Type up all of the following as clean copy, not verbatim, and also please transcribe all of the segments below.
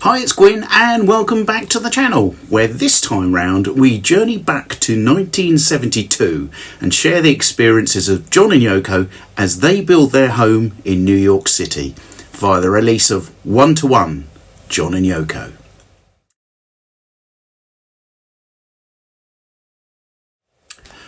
Hi, it's Gwyn and welcome back to the channel, where this time round we journey back to 1972 and share the experiences of John and Yoko as they build their home in New York City via the release of One to One, John and Yoko.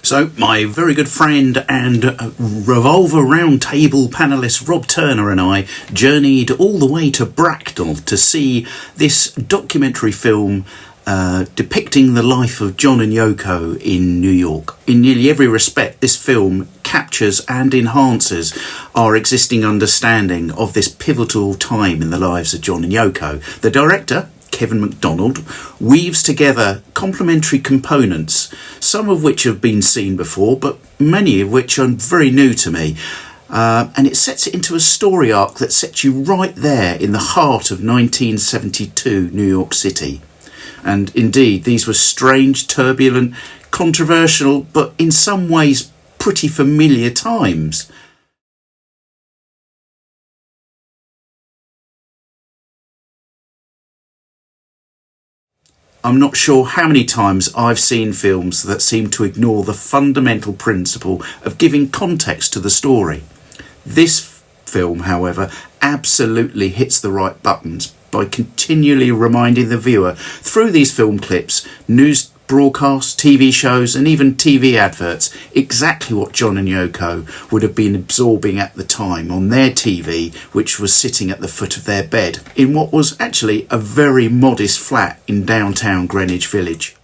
So, my very good friend and Revolver Roundtable panellist Rob Turner and I journeyed all the way to Bracknell to see this documentary film depicting the life of John and Yoko in New York. In nearly every respect, this film captures and enhances our existing understanding of this pivotal time in the lives of John and Yoko. The director, Kevin MacDonald, weaves together complementary components, some of which have been seen before, but many of which are very new to me. And it sets it into a story arc that sets you right there in the heart of 1972 New York City. And indeed, these were strange, turbulent, controversial, but in some ways pretty familiar times. I'm not sure how many times I've seen films that seem to ignore the fundamental principle of giving context to the story. This film, however, absolutely hits the right buttons by continually reminding the viewer through these film clips, news broadcasts, TV shows and even TV adverts exactly what John and Yoko would have been absorbing at the time on their TV, which was sitting at the foot of their bed in what was actually a very modest flat in downtown Greenwich Village.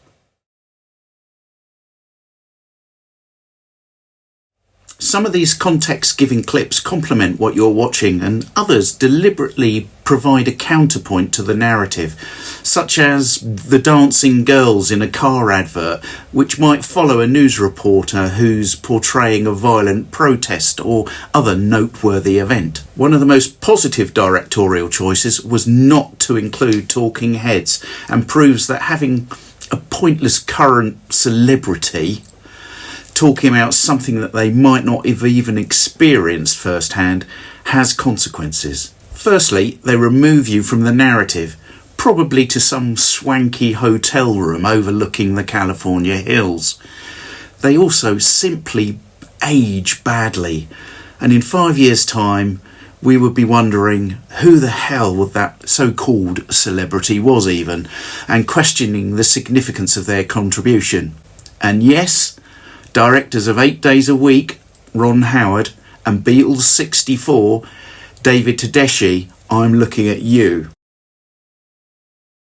Some of these context-giving clips complement what you're watching, and others deliberately provide a counterpoint to the narrative, such as the dancing girls in a car advert, which might follow a news reporter who's portraying a violent protest or other noteworthy event. One of the most positive directorial choices was not to include talking heads, and proves that having a pointless current celebrity talking about something that they might not have even experienced firsthand has consequences. Firstly, they remove you from the narrative, probably to some swanky hotel room overlooking the California hills. They also simply age badly, and in 5 years' time we would be wondering who the hell that so-called celebrity was even, and questioning the significance of their contribution. And yes, directors of 8 Days a Week, Ron Howard, and Beatles 64, David Tedeschi, I'm looking at you.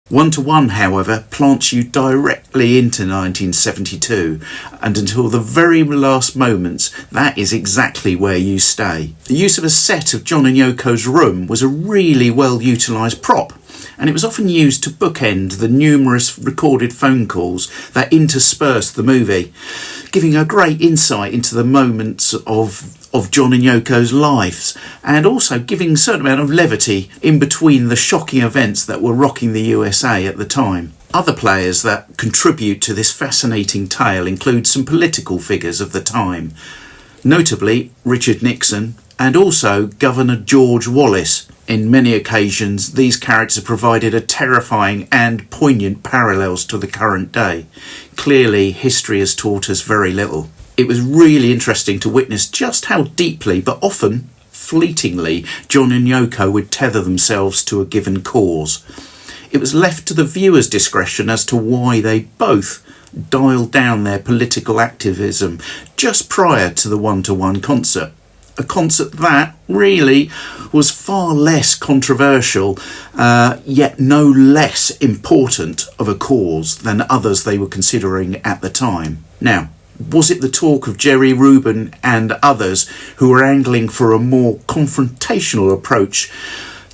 One to One, however, plants you directly into 1972, and until the very last moments, that is exactly where you stay. The use of a set of John and Yoko's room was a really well utilised prop, and it was often used to bookend the numerous recorded phone calls that interspersed the movie, giving a great insight into the moments of John and Yoko's lives, and also giving a certain amount of levity in between the shocking events that were rocking the USA at the time. Other players that contribute to this fascinating tale include some political figures of the time, notably Richard Nixon and also Governor George Wallace. In many occasions, these characters provided a terrifying and poignant parallels to the current day. Clearly, history has taught us very little. It was really interesting to witness just how deeply, but often fleetingly, John and Yoko would tether themselves to a given cause. It was left to the viewer's discretion as to why they both dialed down their political activism just prior to the One to One concert. A concert that really was far less controversial, yet no less important of a cause than others they were considering at the time. Now, was it the talk of Jerry Rubin and others who were angling for a more confrontational approach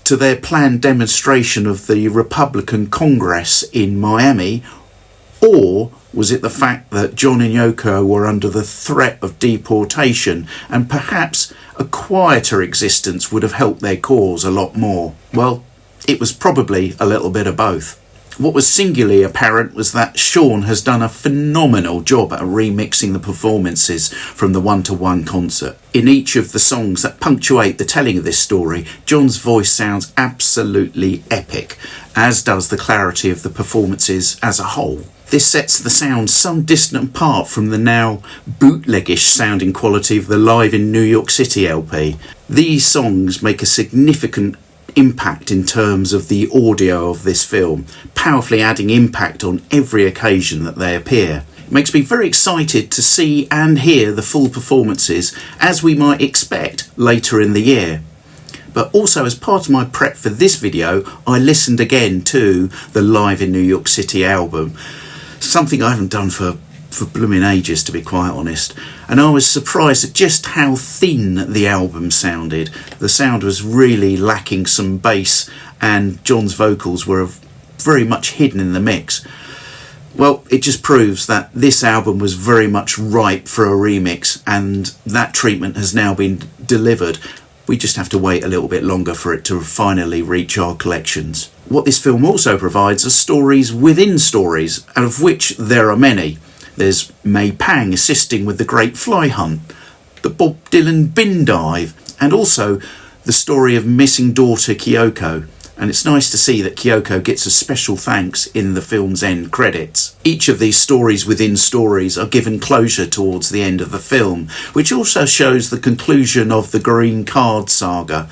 to their planned demonstration of the Republican Congress in Miami, or was it the fact that John and Yoko were under the threat of deportation and perhaps a quieter existence would have helped their cause a lot more? Well, it was probably a little bit of both. What was singularly apparent was that Sean has done a phenomenal job at remixing the performances from the one-to-one concert. In each of the songs that punctuate the telling of this story, John's voice sounds absolutely epic, as does the clarity of the performances as a whole. This sets the sound some distant apart from the now bootleggish sounding quality of the Live in New York City LP. These songs make a significant impact in terms of the audio of this film, powerfully adding impact on every occasion that they appear. It makes me very excited to see and hear the full performances, as we might expect later in the year. But also, as part of my prep for this video, I listened again to the Live in New York City album, something I haven't done for blooming ages, to be quite honest, and I was surprised at just how thin the album sounded. The sound was really lacking some bass, and John's vocals were very much hidden in the mix. Well, it just proves that this album was very much ripe for a remix, and that treatment has now been delivered. We just have to wait a little bit longer for it to finally reach our collections. What this film also provides are stories within stories, and of which there are many. There's May Pang assisting with the Great Fly Hunt, the Bob Dylan bin dive, and also the story of missing daughter Yoko. And it's nice to see that Yoko gets a special thanks in the film's end credits. Each of these stories within stories are given closure towards the end of the film, which also shows the conclusion of the Green Card saga,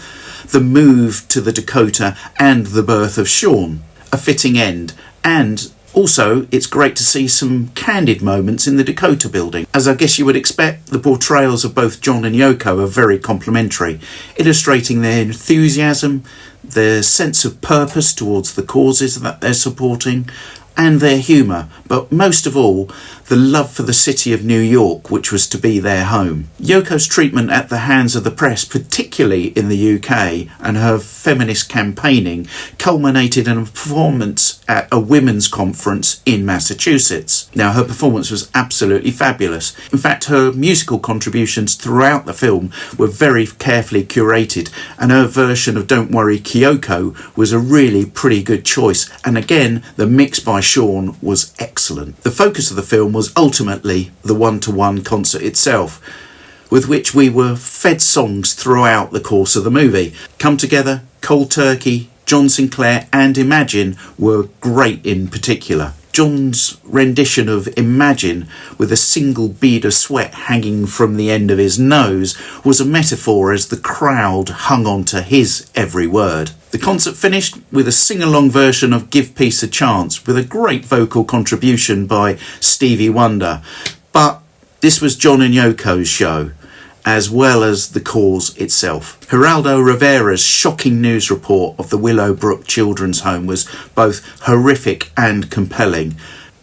the move to the Dakota, and the birth of Sean. A fitting end, and also, it's great to see some candid moments in the Dakota building. As I guess you would expect, the portrayals of both John and Yoko are very complimentary, illustrating their enthusiasm, their sense of purpose towards the causes that they're supporting, and their humour, but most of all, the love for the city of New York, which was to be their home. Yoko's treatment at the hands of the press, particularly in the UK, and her feminist campaigning culminated in a performance at a women's conference in Massachusetts. Now, her performance was absolutely fabulous. In fact, her musical contributions throughout the film were very carefully curated, and her version of Don't Worry Kyoko was a really pretty good choice. And again, the mix by Sean was excellent. The focus of the film was ultimately the one-to-one concert itself, with which we were fed songs throughout the course of the movie. Come Together, Cold Turkey, John Sinclair and Imagine were great in particular. John's rendition of Imagine, with a single bead of sweat hanging from the end of his nose, was a metaphor as the crowd hung on to his every word. The concert finished with a sing-along version of Give Peace a Chance, with a great vocal contribution by Stevie Wonder. But this was John and Yoko's show, as well as the cause itself. Geraldo Rivera's shocking news report of the Willowbrook Children's Home was both horrific and compelling,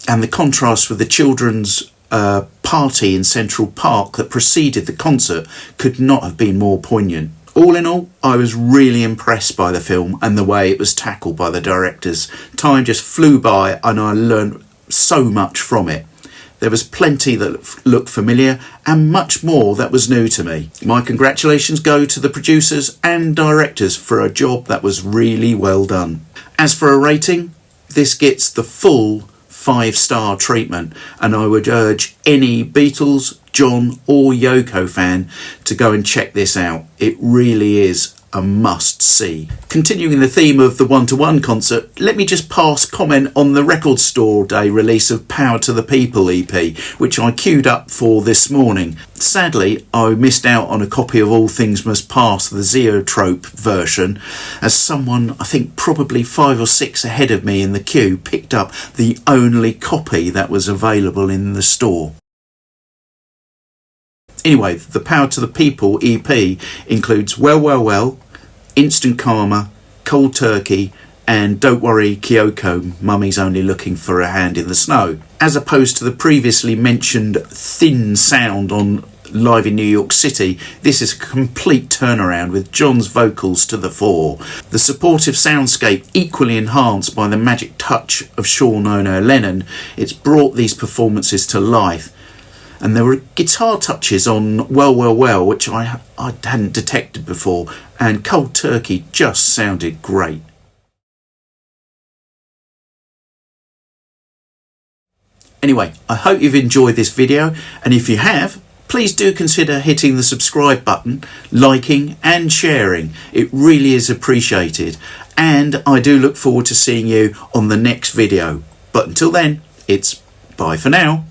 and the contrast with the children's party in Central Park that preceded the concert could not have been more poignant. All in all, I was really impressed by the film and the way it was tackled by the directors. Time just flew by and I learned so much from it. There was plenty that looked familiar and much more that was new to me. My congratulations go to the producers and directors for a job that was really well done. As for a rating, this gets the full 5-star treatment, and I would urge any Beatles, John or Yoko fan to go and check this out. It really is a must-see. Continuing the theme of the one-to-one concert, let me just pass comment on the Record Store Day release of Power to the People EP, which I queued up for this morning. Sadly, I missed out on a copy of All Things Must Pass, the Zoetrope version, as someone, I think probably 5 or 6 ahead of me in the queue, picked up the only copy that was available in the store. Anyway, the Power to the People EP includes Well, Well, Well, Instant Karma, Cold Turkey and Don't Worry Kyoko, Mummy's Only Looking for a Hand in the Snow. As opposed to the previously mentioned thin sound on Live in New York City, this is a complete turnaround with John's vocals to the fore. The supportive soundscape equally enhanced by the magic touch of Sean Lennon. It's brought these performances to life. And there were guitar touches on Well, Well, Well, which I hadn't detected before, and Cold Turkey just sounded great. Anyway, I hope you've enjoyed this video, and if you have, please do consider hitting the subscribe button, liking and sharing. It really is appreciated, and I do look forward to seeing you on the next video. But until then, it's bye for now.